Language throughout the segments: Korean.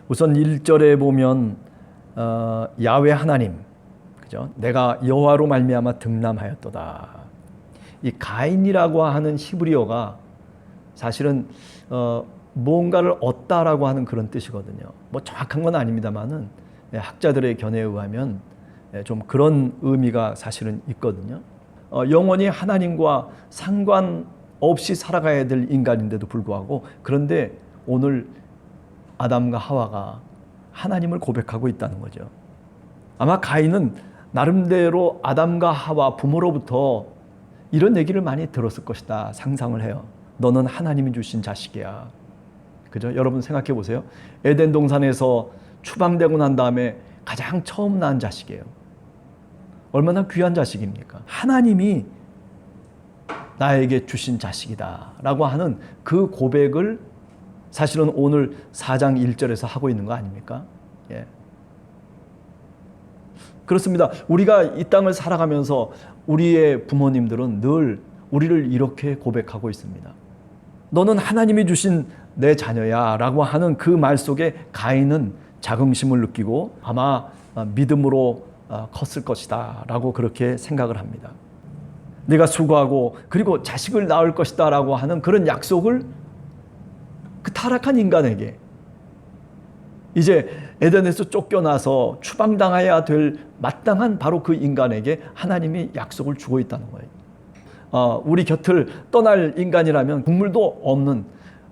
우선 1절에 보면 야훼 하나님, 그죠? 내가 여호와로 말미암아 등남하였도다. 이 가인이라고 하는 히브리어가 사실은 뭔가를 얻다라고 하는 그런 뜻이거든요. 뭐 정확한 건 아닙니다만은 학자들의 견해에 의하면 좀 그런 의미가 사실은 있거든요. 영원히 하나님과 상관없이 살아가야 될 인간인데도 불구하고, 그런데 오늘 아담과 하와가 하나님을 고백하고 있다는 거죠. 아마 가인은 나름대로 아담과 하와 부모로부터 이런 얘기를 많이 들었을 것이다 상상을 해요. 너는 하나님이 주신 자식이야. 그죠? 여러분 생각해 보세요. 에덴 동산에서 추방되고 난 다음에 가장 처음 낳은 자식이에요. 얼마나 귀한 자식입니까? 하나님이 나에게 주신 자식이다 라고 하는 그 고백을 사실은 오늘 4장 1절에서 하고 있는 거 아닙니까? 예. 그렇습니다. 우리가 이 땅을 살아가면서 우리의 부모님들은 늘 우리를 이렇게 고백하고 있습니다. 너는 하나님이 주신 내 자녀야 라고 하는 그 말 속에 가인은 자긍심을 느끼고 아마 믿음으로 컸을 것이다 라고 그렇게 생각을 합니다. 네가 수고하고 그리고 자식을 낳을 것이다 라고 하는 그런 약속을 그 타락한 인간에게, 이제 에덴에서 쫓겨나서 추방당해야 될 마땅한 바로 그 인간에게 하나님이 약속을 주고 있다는 거예요. 우리 곁을 떠날 인간이라면 국물도 없는,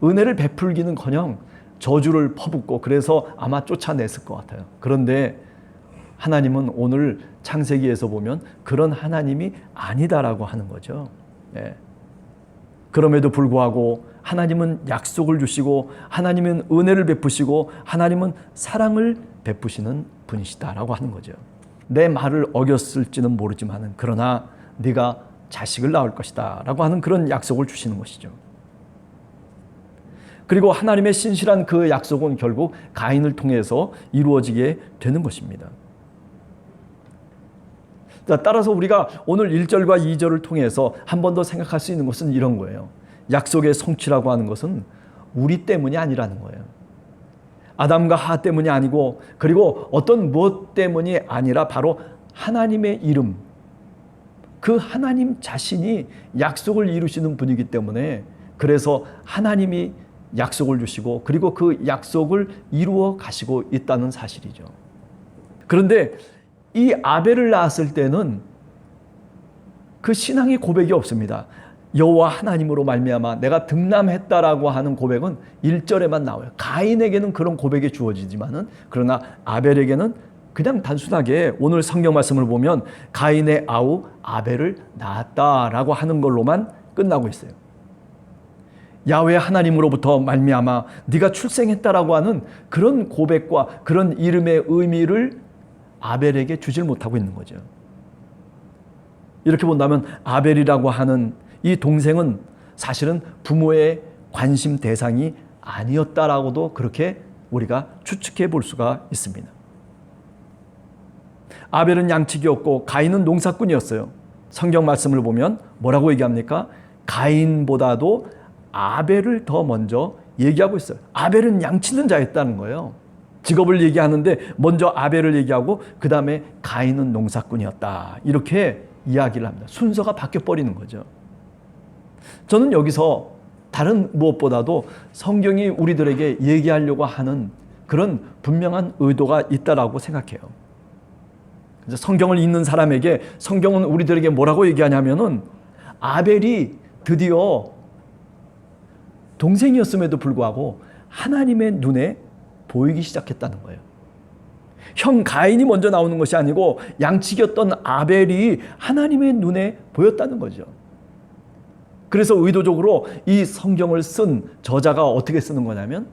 은혜를 베풀기는커녕 저주를 퍼붓고 그래서 아마 쫓아냈을 것 같아요. 그런데 하나님은 오늘 창세기에서 보면 그런 하나님이 아니다라고 하는 거죠. 예. 그럼에도 불구하고 하나님은 약속을 주시고 하나님은 은혜를 베푸시고 하나님은 사랑을 베푸시는 분이시다라고 하는 거죠. 내 말을 어겼을지는 모르지만 그러나 네가 자식을 낳을 것이다 라고 하는 그런 약속을 주시는 것이죠. 그리고 하나님의 신실한 그 약속은 결국 가인을 통해서 이루어지게 되는 것입니다. 따라서 우리가 오늘 1절과 2절을 통해서 한 번 더 생각할 수 있는 것은 이런 거예요. 약속의 성취라고 하는 것은 우리 때문이 아니라는 거예요. 아담과 하와 때문이 아니고, 그리고 어떤 무엇 때문이 아니라 바로 하나님의 이름, 그 하나님 자신이 약속을 이루시는 분이기 때문에, 그래서 하나님이 약속을 주시고 그리고 그 약속을 이루어 가시고 있다는 사실이죠. 그런데 이 아벨을 낳았을 때는 그 신앙의 고백이 없습니다. 여호와 하나님으로 말미암아 내가 등남했다라고 하는 고백은 1절에만 나와요. 가인에게는 그런 고백이 주어지지만은, 그러나 아벨에게는 그냥 단순하게 오늘 성경 말씀을 보면 가인의 아우 아벨을 낳았다라고 하는 걸로만 끝나고 있어요. 야훼 하나님으로부터 말미암아 네가 출생했다라고 하는 그런 고백과 그런 이름의 의미를 아벨에게 주질 못하고 있는 거죠. 이렇게 본다면 아벨이라고 하는 이 동생은 사실은 부모의 관심 대상이 아니었다라고도 그렇게 우리가 추측해 볼 수가 있습니다. 아벨은 양치기였고 가인은 농사꾼이었어요. 성경 말씀을 보면 뭐라고 얘기합니까? 가인보다도 아벨을 더 먼저 얘기하고 있어요. 아벨은 양치는 자였다는 거예요. 직업을 얘기하는데 먼저 아벨을 얘기하고 그 다음에 가인은 농사꾼이었다, 이렇게 이야기를 합니다. 순서가 바뀌어버리는 거죠. 저는 여기서 다른 무엇보다도 성경이 우리들에게 얘기하려고 하는 그런 분명한 의도가 있다라고 생각해요. 그래서 성경을 읽는 사람에게 성경은 우리들에게 뭐라고 얘기하냐면은 아벨이 드디어 동생이었음에도 불구하고 하나님의 눈에 보이기 시작했다는 거예요. 형 가인이 먼저 나오는 것이 아니고 양치기였던 아벨이 하나님의 눈에 보였다는 거죠. 그래서 의도적으로 이 성경을 쓴 저자가 어떻게 쓰는 거냐면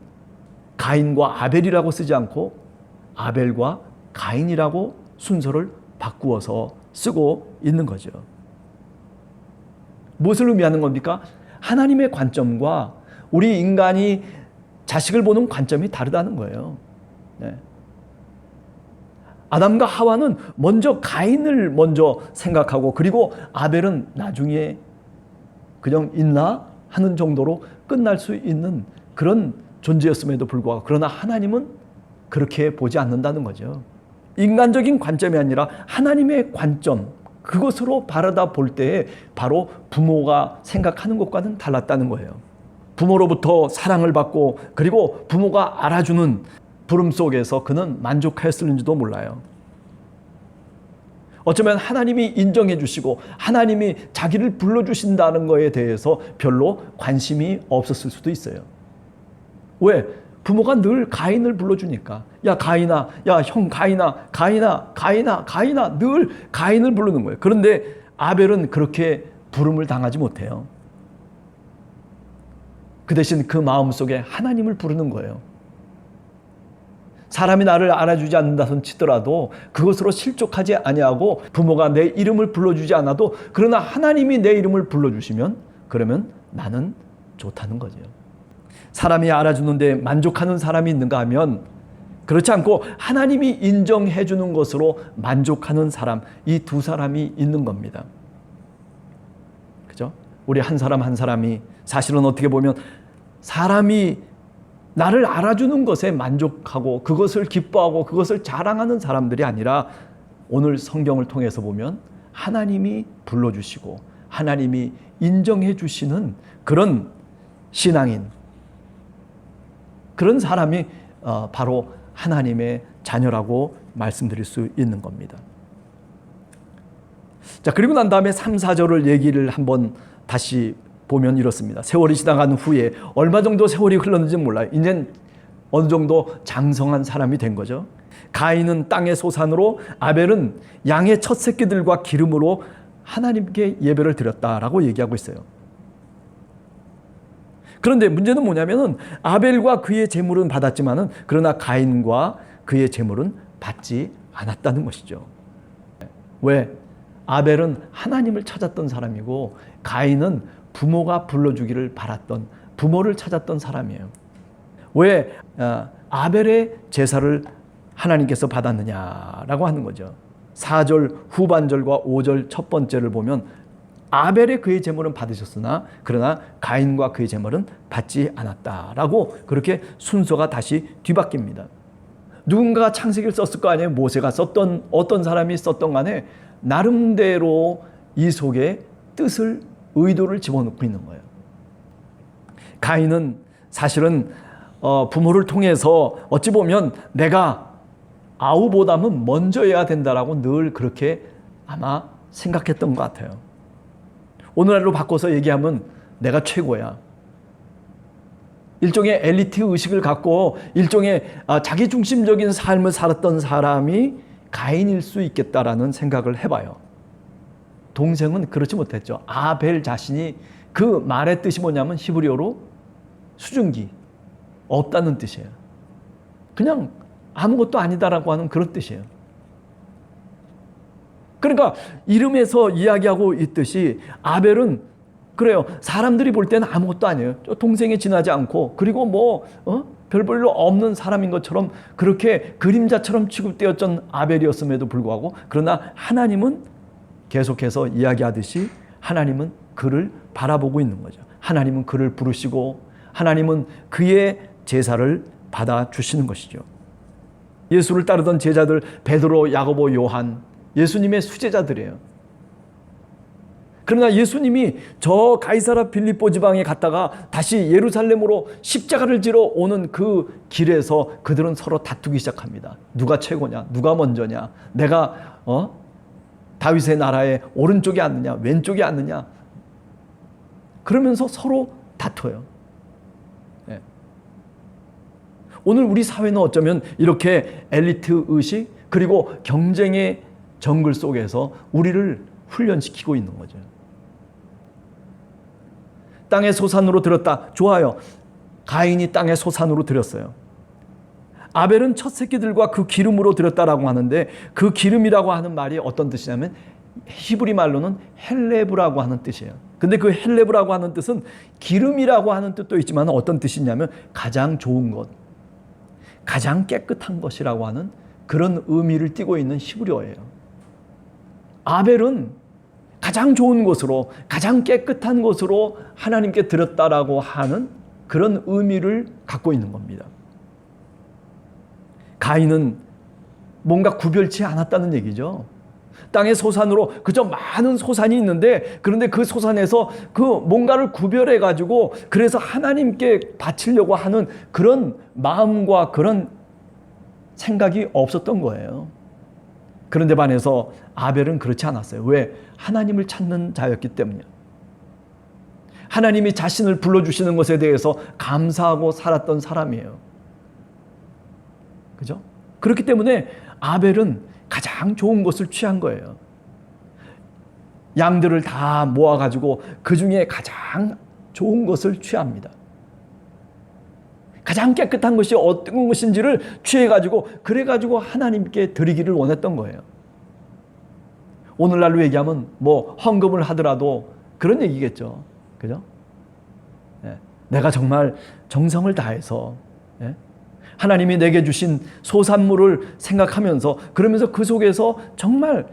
가인과 아벨이라고 쓰지 않고 아벨과 가인이라고 순서를 바꾸어서 쓰고 있는 거죠. 무엇을 의미하는 겁니까? 하나님의 관점과 우리 인간이 자식을 보는 관점이 다르다는 거예요. 네. 아담과 하와는 먼저 가인을 먼저 생각하고 그리고 아벨은 나중에 그냥 있나 하는 정도로 끝날 수 있는 그런 존재였음에도 불구하고, 그러나 하나님은 그렇게 보지 않는다는 거죠. 인간적인 관점이 아니라 하나님의 관점, 그것으로 바라다 볼 때에 바로 부모가 생각하는 것과는 달랐다는 거예요. 부모로부터 사랑을 받고 그리고 부모가 알아주는 부름 속에서 그는 만족하였을는지도 몰라요. 어쩌면 하나님이 인정해 주시고 하나님이 자기를 불러주신다는 것에 대해서 별로 관심이 없었을 수도 있어요. 왜? 부모가 늘 가인을 불러주니까. 야 가인아, 야 형 가인아, 가인아, 가인아, 가인아, 늘 가인을 부르는 거예요. 그런데 아벨은 그렇게 부름을 당하지 못해요. 그 대신 그 마음속에 하나님을 부르는 거예요. 사람이 나를 알아주지 않는다 손 치더라도 그것으로 실족하지 아니하고 부모가 내 이름을 불러주지 않아도 그러나 하나님이 내 이름을 불러주시면 그러면 나는 좋다는 거죠. 사람이 알아주는데 만족하는 사람이 있는가 하면 그렇지 않고 하나님이 인정해 주는 것으로 만족하는 사람, 이 두 사람이 있는 겁니다. 그죠? 우리 한 사람 한 사람이 사실은 어떻게 보면 사람이 나를 알아주는 것에 만족하고 그것을 기뻐하고 그것을 자랑하는 사람들이 아니라 오늘 성경을 통해서 보면 하나님이 불러주시고 하나님이 인정해 주시는 그런 신앙인, 그런 사람이 바로 하나님의 자녀라고 말씀드릴 수 있는 겁니다. 자, 그리고 난 다음에 3, 4절을 얘기를 한번 다시 보면 이렇습니다. 세월이 지나간 후에 얼마 정도 세월이 흘렀는지 몰라요. 이젠 어느 정도 장성한 사람이 된 거죠. 가인은 땅의 소산으로, 아벨은 양의 첫 새끼들과 기름으로 하나님께 예배를 드렸다라고 얘기하고 있어요. 그런데 문제는 뭐냐면은 아벨과 그의 제물은 받았지만은 그러나 가인과 그의 제물은 받지 않았다는 것이죠. 왜? 아벨은 하나님을 찾았던 사람이고 가인은 부모가 불러주기를 바랐던, 부모를 찾았던 사람이에요. 왜 아벨의 제사를 하나님께서 받았느냐라고 하는 거죠. 4절 후반절과 5절 첫 번째를 보면 아벨의 그의 제물은 받으셨으나 그러나 가인과 그의 제물은 받지 않았다라고 그렇게 순서가 다시 뒤바뀝니다. 누군가가 창세기를 썼을 거 아니에요. 모세가 썼던 어떤 사람이 썼던 간에 나름대로 이 속에 뜻을, 의도를 집어넣고 있는 거예요. 가인은 사실은 부모를 통해서 어찌 보면 내가 아우보다는 먼저여야 된다라고 늘 그렇게 아마 생각했던 것 같아요. 오늘날로 바꿔서 얘기하면 내가 최고야. 일종의 엘리트 의식을 갖고 일종의 자기중심적인 삶을 살았던 사람이 가인일 수 있겠다라는 생각을 해봐요. 동생은 그렇지 못했죠. 아벨 자신이 그 말의 뜻이 뭐냐면 히브리어로 수증기, 없다는 뜻이에요. 그냥 아무것도 아니다라고 하는 그런 뜻이에요. 그러니까 이름에서 이야기하고 있듯이 아벨은 그래요. 사람들이 볼 때는 아무것도 아니에요. 동생에 지나지 않고 그리고 별 볼로 없는 사람인 것처럼 그렇게 그림자처럼 취급되었던 아벨이었음에도 불구하고 그러나 하나님은 계속해서 이야기하듯이 하나님은 그를 바라보고 있는 거죠. 하나님은 그를 부르시고 하나님은 그의 제사를 받아주시는 것이죠. 예수를 따르던 제자들 베드로, 야고보, 요한, 예수님의 수제자들이에요. 그러나 예수님이 저 가이사라 빌립보 지방에 갔다가 다시 예루살렘으로 십자가를 지러 오는 그 길에서 그들은 서로 다투기 시작합니다. 누가 최고냐? 누가 먼저냐? 내가 다윗의 나라의 오른쪽에 앉느냐? 왼쪽에 앉느냐? 그러면서 서로 다퉈요. 네. 오늘 우리 사회는 어쩌면 이렇게 엘리트 의식 그리고 경쟁의 정글 속에서 우리를 훈련시키고 있는 거죠. 땅의 소산으로 들었다. 좋아요. 가인이 땅의 소산으로 들였어요. 아벨은 첫 새끼들과 그 기름으로 들였다라고 하는데 그 기름이라고 하는 말이 어떤 뜻이냐면 히브리 말로는 헬레브라고 하는 뜻이에요. 근데 그 헬레브라고 하는 뜻은 기름이라고 하는 뜻도 있지만 어떤 뜻이냐면 가장 좋은 것, 가장 깨끗한 것이라고 하는 그런 의미를 띠고 있는 히브리어예요. 아벨은 가장 좋은 것으로 가장 깨끗한 것으로 하나님께 드렸다라고 하는 그런 의미를 갖고 있는 겁니다. 가인은 뭔가 구별치 않았다는 얘기죠. 땅의 소산으로 그저 많은 소산이 있는데, 그런데 그 소산에서 그 뭔가를 구별해 가지고 그래서 하나님께 바치려고 하는 그런 마음과 그런 생각이 없었던 거예요. 그런데 반해서 아벨은 그렇지 않았어요. 왜? 하나님을 찾는 자였기 때문이에요. 하나님이 자신을 불러주시는 것에 대해서 감사하고 살았던 사람이에요. 그죠? 그렇기 때문에 아벨은 가장 좋은 것을 취한 거예요. 양들을 다 모아가지고 그 중에 가장 좋은 것을 취합니다. 가장 깨끗한 것이 어떤 것인지를 취해가지고 그래가지고 하나님께 드리기를 원했던 거예요. 오늘날로 얘기하면 뭐 헌금을 하더라도 그런 얘기겠죠. 그죠? 내가 정말 정성을 다해서 하나님이 내게 주신 소산물을 생각하면서, 그러면서 그 속에서 정말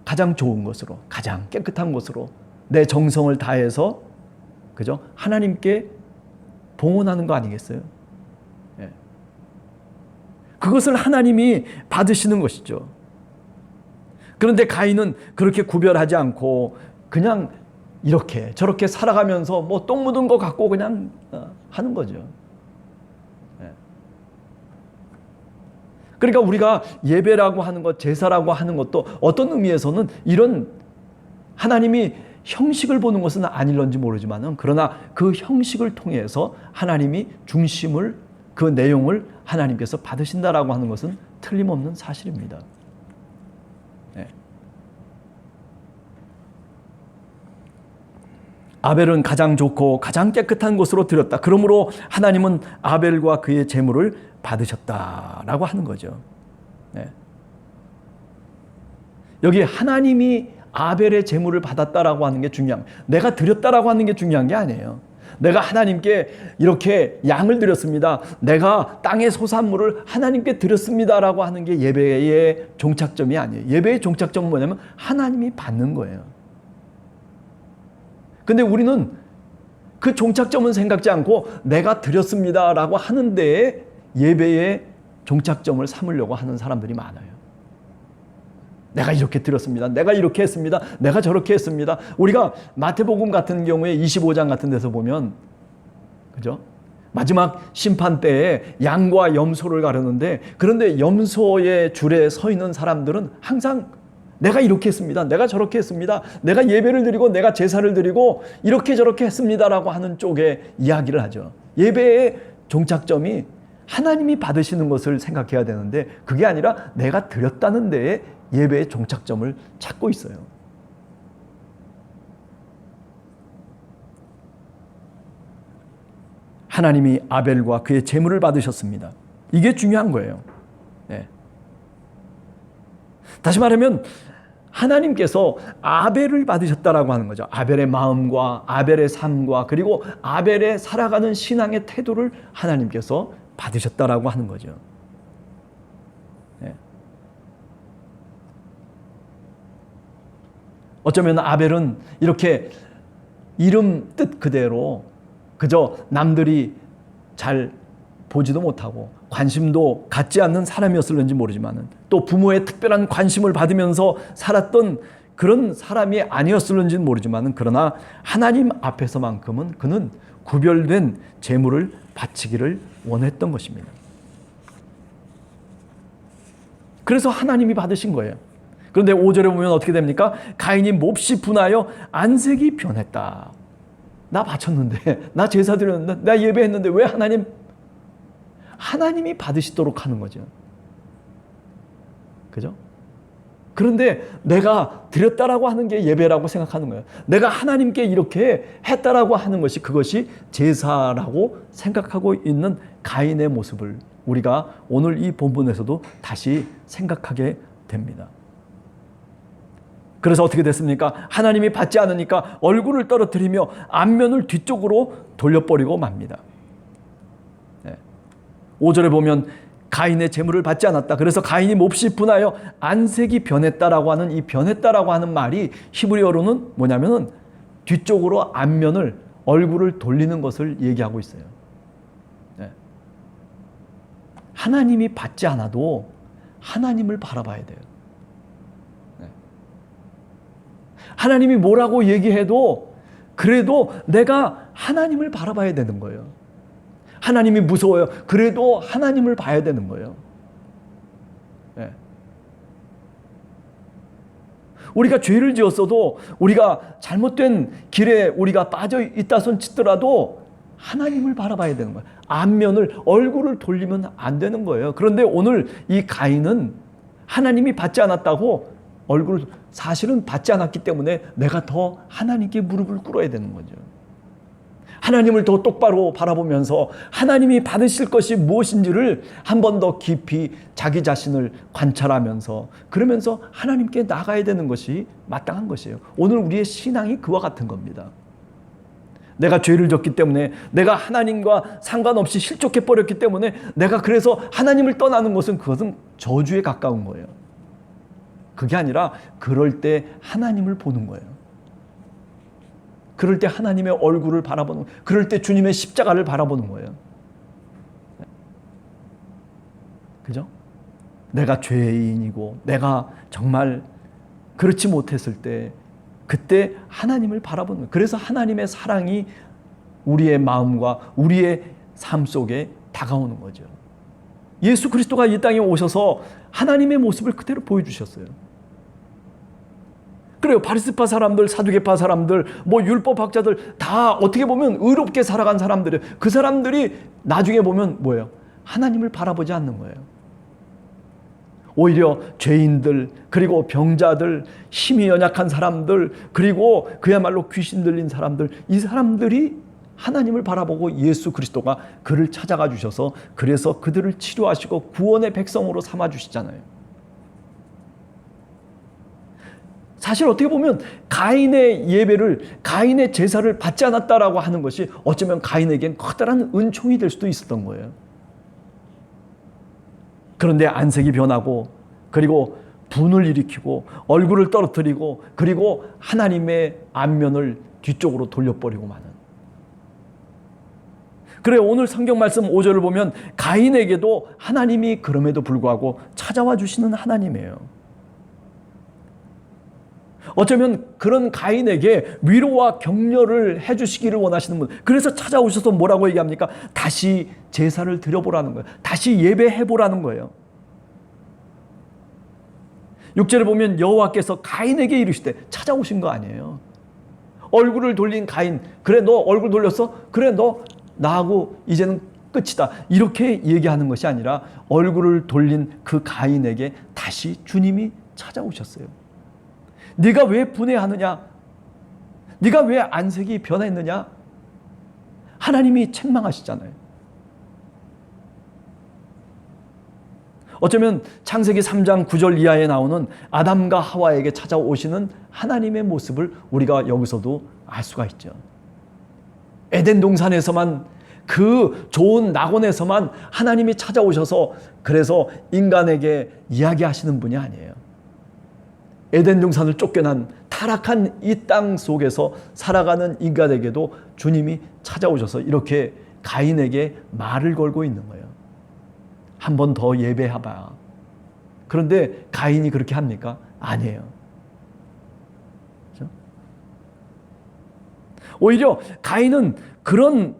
가장 좋은 것으로, 가장 깨끗한 것으로 내 정성을 다해서, 그죠? 하나님께 봉헌하는 거 아니겠어요? 그것을 하나님이 받으시는 것이죠. 그런데 가인은 그렇게 구별하지 않고 그냥 이렇게 저렇게 살아가면서 뭐 똥 묻은 거 갖고 그냥 하는 거죠. 그러니까 우리가 예배라고 하는 것, 제사라고 하는 것도 어떤 의미에서는 이런 하나님이 형식을 보는 것은 아닐런지 모르지만은, 그러나 그 형식을 통해서 하나님이 중심을, 그 내용을 하나님께서 받으신다라고 하는 것은 틀림없는 사실입니다. 아벨은 가장 좋고 가장 깨끗한 것으로 드렸다. 그러므로 하나님은 아벨과 그의 제물을 받으셨다라고 하는 거죠. 여기 하나님이 아벨의 제물을 받았다라고 하는 게 중요합니다. 내가 드렸다라고 하는 게 중요한 게 아니에요. 내가 하나님께 이렇게 양을 드렸습니다, 내가 땅의 소산물을 하나님께 드렸습니다라고 하는 게 예배의 종착점이 아니에요. 예배의 종착점은 뭐냐면 하나님이 받는 거예요. 근데 우리는 그 종착점은 생각지 않고 내가 드렸습니다라고 하는 데에 예배의 종착점을 삼으려고 하는 사람들이 많아요. 내가 이렇게 드렸습니다, 내가 이렇게 했습니다, 내가 저렇게 했습니다. 우리가 마태복음 같은 경우에 25장 같은 데서 보면, 그죠? 마지막 심판 때에 양과 염소를 가르는데, 그런데 염소의 줄에 서 있는 사람들은 항상 내가 이렇게 했습니다, 내가 저렇게 했습니다, 내가 예배를 드리고 내가 제사를 드리고 이렇게 저렇게 했습니다라고 하는 쪽에 이야기를 하죠. 예배의 종착점이 하나님이 받으시는 것을 생각해야 되는데, 그게 아니라 내가 드렸다는 데에 예배의 종착점을 찾고 있어요. 하나님이 아벨과 그의 제물을 받으셨습니다. 이게 중요한 거예요. 다시 말하면 하나님께서 아벨을 받으셨다라고 하는 거죠. 아벨의 마음과 아벨의 삶과 그리고 아벨의 살아가는 신앙의 태도를 하나님께서 받으셨다라고 하는 거죠. 어쩌면 아벨은 이렇게 이름 뜻 그대로 그저 남들이 잘 보지도 못하고 관심도 갖지 않는 사람이었을는지 모르지만, 또 부모의 특별한 관심을 받으면서 살았던 그런 사람이 아니었을는지는 모르지만, 그러나 하나님 앞에서만큼은 그는 구별된 제물을 바치기를 원했던 것입니다. 그래서 하나님이 받으신 거예요. 그런데 5절에 보면 어떻게 됩니까? 가인이 몹시 분하여 안색이 변했다. 나 바쳤는데, 나 제사 드렸는데, 나 예배했는데 왜 하나님이 받으시도록 하는 거죠. 그죠? 그런데 내가 드렸다라고 하는 게 예배라고 생각하는 거예요. 내가 하나님께 이렇게 했다라고 하는 것이, 그것이 제사라고 생각하고 있는 가인의 모습을 우리가 오늘 이 본문에서도 다시 생각하게 됩니다. 그래서 어떻게 됐습니까? 하나님이 받지 않으니까 얼굴을 떨어뜨리며 안면을 뒤쪽으로 돌려버리고 맙니다. 5절에 보면 가인의 제물을 받지 않았다. 그래서 가인이 몹시 분하여 안색이 변했다라고 하는, 이 변했다라고 하는 말이 히브리어로는 뭐냐면은 뒤쪽으로 안면을, 얼굴을 돌리는 것을 얘기하고 있어요. 하나님이 받지 않아도 하나님을 바라봐야 돼요. 하나님이 뭐라고 얘기해도 그래도 내가 하나님을 바라봐야 되는 거예요. 하나님이 무서워요. 그래도 하나님을 봐야 되는 거예요. 네. 우리가 죄를 지었어도 우리가 잘못된 길에 우리가 빠져 있다 손 치더라도 하나님을 바라봐야 되는 거예요. 안면을, 얼굴을 돌리면 안 되는 거예요. 그런데 오늘 이 가인은 하나님이 받지 않았다고 얼굴을 사실은 받지 않았기 때문에 내가 더 하나님께 무릎을 꿇어야 되는 거죠. 하나님을 더 똑바로 바라보면서 하나님이 받으실 것이 무엇인지를 한 번 더 깊이 자기 자신을 관찰하면서 그러면서 하나님께 나가야 되는 것이 마땅한 것이에요. 오늘 우리의 신앙이 그와 같은 겁니다. 내가 죄를 졌기 때문에 내가 하나님과 상관없이 실족해 버렸기 때문에 내가 그래서 하나님을 떠나는 것은 그것은 저주에 가까운 거예요. 그게 아니라 그럴 때 하나님을 보는 거예요. 그럴 때 하나님의 얼굴을 바라보는 거예요. 그럴 때 주님의 십자가를 바라보는 거예요. 그죠? 내가 죄인이고 내가 정말 그렇지 못했을 때 그때 하나님을 바라보는 거예요. 그래서 하나님의 사랑이 우리의 마음과 우리의 삶 속에 다가오는 거죠. 예수 그리스도가 이 땅에 오셔서 하나님의 모습을 그대로 보여주셨어요. 그래요. 바리새파 사람들, 사두개파 사람들, 율법학자들 다 어떻게 보면 의롭게 살아간 사람들이에요. 그 사람들이 나중에 보면 뭐예요? 하나님을 바라보지 않는 거예요. 오히려 죄인들, 그리고 병자들, 힘이 연약한 사람들, 그리고 그야말로 귀신 들린 사람들, 이 사람들이 하나님을 바라보고 예수 그리스도가 그를 찾아가 주셔서 그래서 그들을 치료하시고 구원의 백성으로 삼아 주시잖아요. 사실 어떻게 보면 가인의 예배를, 가인의 제사를 받지 않았다라고 하는 것이 어쩌면 가인에겐 커다란 은총이 될 수도 있었던 거예요. 그런데 안색이 변하고 그리고 분을 일으키고 얼굴을 떨어뜨리고 그리고 하나님의 안면을 뒤쪽으로 돌려버리고 마는. 그래 오늘 성경 말씀 5절을 보면 가인에게도 하나님이 그럼에도 불구하고 찾아와 주시는 하나님이에요. 어쩌면 그런 가인에게 위로와 격려를 해주시기를 원하시는 분, 그래서 찾아오셔서 뭐라고 얘기합니까? 다시 제사를 드려보라는 거예요. 다시 예배해보라는 거예요. 6절을 보면 여호와께서 가인에게 이르시되, 찾아오신 거 아니에요. 얼굴을 돌린 가인, 그래 너 얼굴 돌렸어? 그래 너 나하고 이제는 끝이다, 이렇게 얘기하는 것이 아니라 얼굴을 돌린 그 가인에게 다시 주님이 찾아오셨어요. 네가 왜 분해하느냐? 네가 왜 안색이 변했느냐? 하나님이 책망하시잖아요. 어쩌면 창세기 3장 9절 이하에 나오는 아담과 하와에게 찾아오시는 하나님의 모습을 우리가 여기서도 알 수가 있죠. 에덴 동산에서만, 그 좋은 낙원에서만 하나님이 찾아오셔서 그래서 인간에게 이야기하시는 분이 아니에요. 에덴 동산을 쫓겨난 타락한 이 땅 속에서 살아가는 인간에게도 주님이 찾아오셔서 이렇게 가인에게 말을 걸고 있는 거예요. 한 번 더 예배해봐. 그런데 가인이 그렇게 합니까? 아니에요. 그렇죠? 오히려 가인은 그런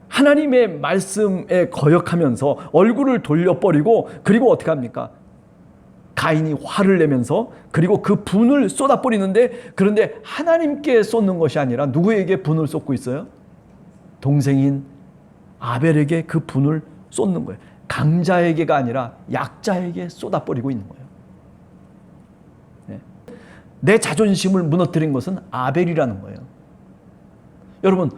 하나님의 말씀에 거역하면서 얼굴을 돌려버리고, 그리고 어떻게 합니까? 가인이 화를 내면서 그리고 그 분을 쏟아버리는데, 그런데 하나님께 쏟는 것이 아니라 누구에게 분을 쏟고 있어요? 동생인 아벨에게 그 분을 쏟는 거예요. 강자에게가 아니라 약자에게 쏟아버리고 있는 거예요. 네. 내 자존심을 무너뜨린 것은 아벨이라는 거예요. 여러분,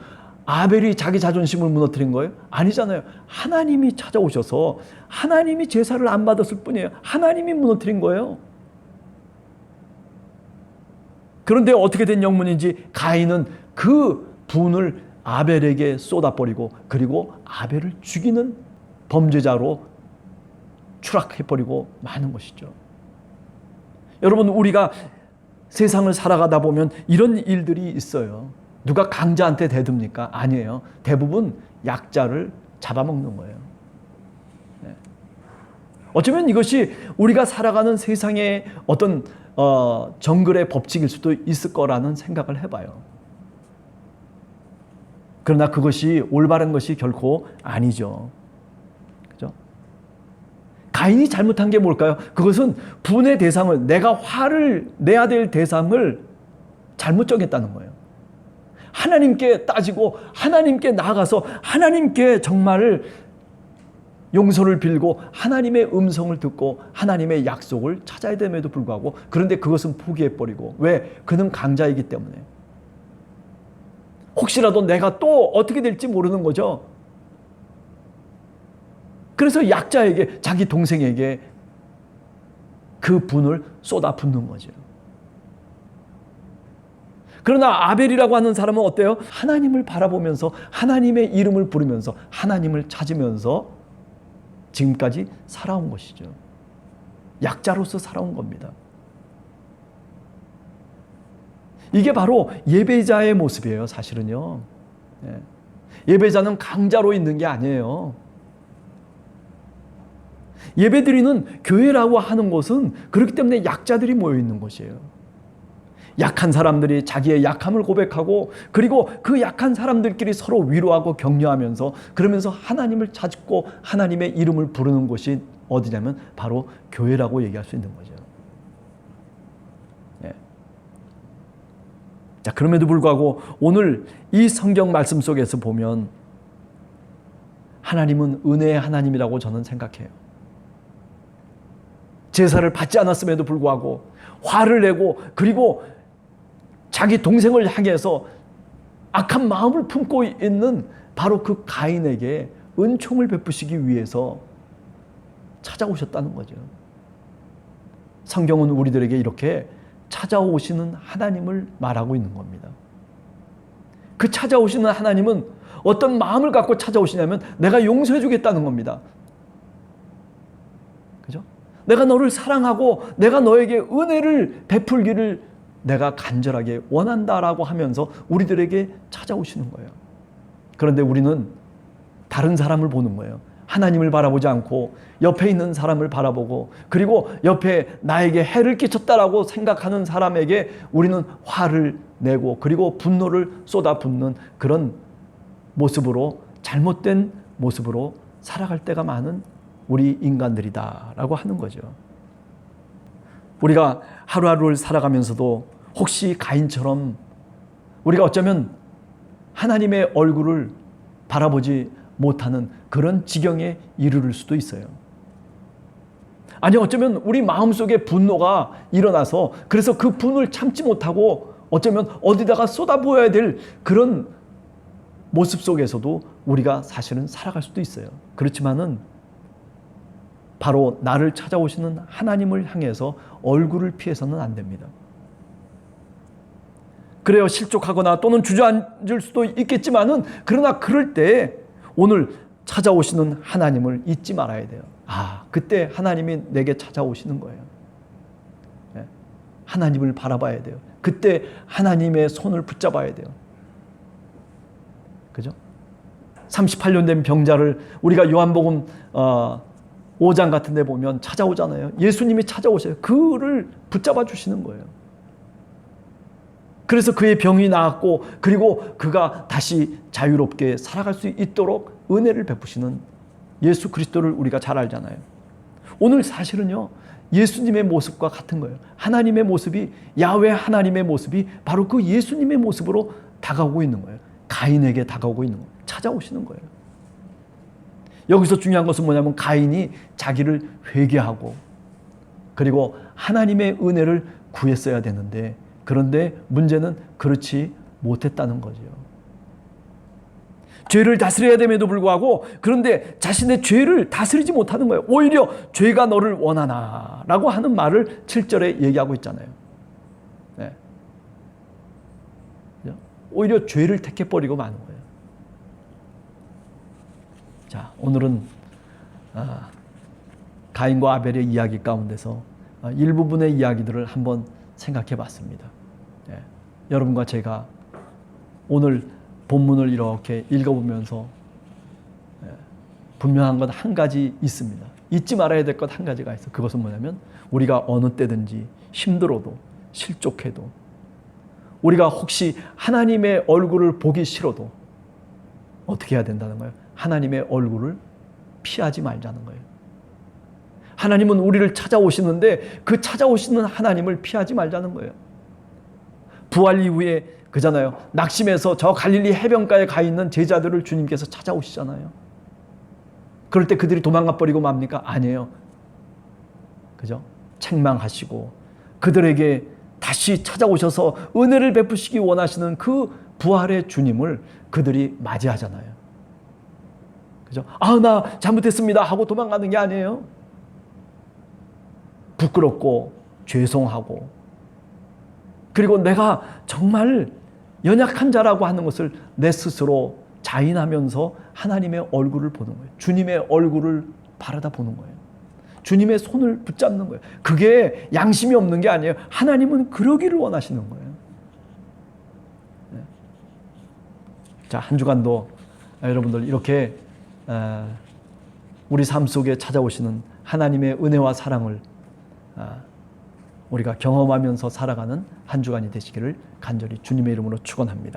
아벨이 자기 자존심을 무너뜨린 거예요? 아니잖아요. 하나님이 찾아오셔서 하나님이 제사를 안 받았을 뿐이에요. 하나님이 무너뜨린 거예요. 그런데 어떻게 된 영문인지 가인은 그 분을 아벨에게 쏟아버리고 그리고 아벨을 죽이는 범죄자로 추락해버리고 마는 것이죠. 여러분, 우리가 세상을 살아가다 보면 이런 일들이 있어요. 누가 강자한테 대듭니까? 아니에요. 대부분 약자를 잡아먹는 거예요. 네. 어쩌면 이것이 우리가 살아가는 세상의 어떤 정글의 법칙일 수도 있을 거라는 생각을 해봐요. 그러나 그것이 올바른 것이 결코 아니죠. 그죠? 가인이 잘못한 게 뭘까요? 그것은 분의 대상을, 내가 화를 내야 될 대상을 잘못 정했다는 거예요. 하나님께 따지고 하나님께 나아가서 하나님께 정말 용서를 빌고 하나님의 음성을 듣고 하나님의 약속을 찾아야 됨에도 불구하고, 그런데 그것은 포기해버리고, 왜? 그는 강자이기 때문에. 혹시라도 내가 또 어떻게 될지 모르는 거죠. 그래서 약자에게, 자기 동생에게 그 분을 쏟아붓는 거죠. 그러나 아벨이라고 하는 사람은 어때요? 하나님을 바라보면서 하나님의 이름을 부르면서 하나님을 찾으면서 지금까지 살아온 것이죠. 약자로서 살아온 겁니다. 이게 바로 예배자의 모습이에요, 사실은요. 예배자는 강자로 있는 게 아니에요. 예배드리는 교회라고 하는 곳은 그렇기 때문에 약자들이 모여 있는 곳이에요. 약한 사람들이 자기의 약함을 고백하고, 그리고 그 약한 사람들끼리 서로 위로하고 격려하면서, 그러면서 하나님을 찾고 하나님의 이름을 부르는 곳이 어디냐면 바로 교회라고 얘기할 수 있는 거죠. 네. 자, 그럼에도 불구하고 오늘 이 성경 말씀 속에서 보면 하나님은 은혜의 하나님이라고 저는 생각해요. 제사를 받지 않았음에도 불구하고 화를 내고, 그리고 자기 동생을 향해서 악한 마음을 품고 있는 바로 그 가인에게 은총을 베푸시기 위해서 찾아오셨다는 거죠. 성경은 우리들에게 이렇게 찾아오시는 하나님을 말하고 있는 겁니다. 그 찾아오시는 하나님은 어떤 마음을 갖고 찾아오시냐면 내가 용서해 주겠다는 겁니다. 그죠? 내가 너를 사랑하고 내가 너에게 은혜를 베풀기를 내가 간절하게 원한다라고 하면서 우리들에게 찾아오시는 거예요. 그런데 우리는 다른 사람을 보는 거예요. 하나님을 바라보지 않고 옆에 있는 사람을 바라보고, 그리고 옆에 나에게 해를 끼쳤다라고 생각하는 사람에게 우리는 화를 내고, 그리고 분노를 쏟아붓는 그런 모습으로, 잘못된 모습으로 살아갈 때가 많은 우리 인간들이다라고 하는 거죠. 우리가 하루하루를 살아가면서도 혹시 가인처럼 우리가 어쩌면 하나님의 얼굴을 바라보지 못하는 그런 지경에 이르를 수도 있어요. 아니, 어쩌면 우리 마음속에 분노가 일어나서 그래서 그 분을 참지 못하고 어쩌면 어디다가 쏟아부어야 될 그런 모습 속에서도 우리가 사실은 살아갈 수도 있어요. 그렇지만은 바로 나를 찾아오시는 하나님을 향해서 얼굴을 피해서는 안 됩니다. 그래요, 실족하거나 또는 주저앉을 수도 있겠지만은, 그러나 그럴 때 오늘 찾아오시는 하나님을 잊지 말아야 돼요. 아, 그때 하나님이 내게 찾아오시는 거예요. 네. 하나님을 바라봐야 돼요. 그때 하나님의 손을 붙잡아야 돼요. 그죠? 38년 된 병자를 우리가 요한복음 5장 같은 데 보면 찾아오잖아요. 예수님이 찾아오셔요. 그를 붙잡아 주시는 거예요. 그래서 그의 병이 나았고, 그리고 그가 다시 자유롭게 살아갈 수 있도록 은혜를 베푸시는 예수 그리스도를 우리가 잘 알잖아요. 오늘 사실은요, 예수님의 모습과 같은 거예요. 하나님의 모습이, 야훼 하나님의 모습이 바로 그 예수님의 모습으로 다가오고 있는 거예요. 가인에게 다가오고 있는 거예요. 찾아오시는 거예요. 여기서 중요한 것은 뭐냐면 가인이 자기를 회개하고 그리고 하나님의 은혜를 구했어야 되는데, 그런데 문제는 그렇지 못했다는 거죠. 죄를 다스려야 됨에도 불구하고 그런데 자신의 죄를 다스리지 못하는 거예요. 오히려 죄가 너를 원하나 라고 하는 말을 7절에 얘기하고 있잖아요. 네. 오히려 죄를 택해버리고 마는 거예요. 자, 오늘은 가인과 아벨의 이야기 가운데서 일부분의 이야기들을 한번 생각해 봤습니다. 예, 여러분과 제가 오늘 본문을 이렇게 읽어보면서 분명한 건 한 가지 있습니다. 잊지 말아야 될 것 한 가지가 있어. 그것은 뭐냐면 우리가 어느 때든지 힘들어도 실족해도 우리가 혹시 하나님의 얼굴을 보기 싫어도 어떻게 해야 된다는 거예요? 하나님의 얼굴을 피하지 말자는 거예요. 하나님은 우리를 찾아오시는데 그 찾아오시는 하나님을 피하지 말자는 거예요. 부활 이후에 그잖아요. 낙심해서 저 갈릴리 해변가에 가 있는 제자들을 주님께서 찾아오시잖아요. 그럴 때 그들이 도망가 버리고 맙니까? 아니에요. 그죠? 책망하시고 그들에게 다시 찾아오셔서 은혜를 베푸시기 원하시는 그 부활의 주님을 그들이 맞이하잖아요. 그죠? 아, 나 잘못했습니다 하고 도망가는 게 아니에요. 부끄럽고 죄송하고 그리고 내가 정말 연약한 자라고 하는 것을 내 스스로 자인하면서 하나님의 얼굴을 보는 거예요. 주님의 얼굴을 바라다 보는 거예요. 주님의 손을 붙잡는 거예요. 그게 양심이 없는 게 아니에요. 하나님은 그러기를 원하시는 거예요. 자, 한 주간도 여러분들 이렇게 우리 삶 속에 찾아오시는 하나님의 은혜와 사랑을 우리가 경험하면서 살아가는 한 주간이 되시기를 간절히 주님의 이름으로 축원합니다.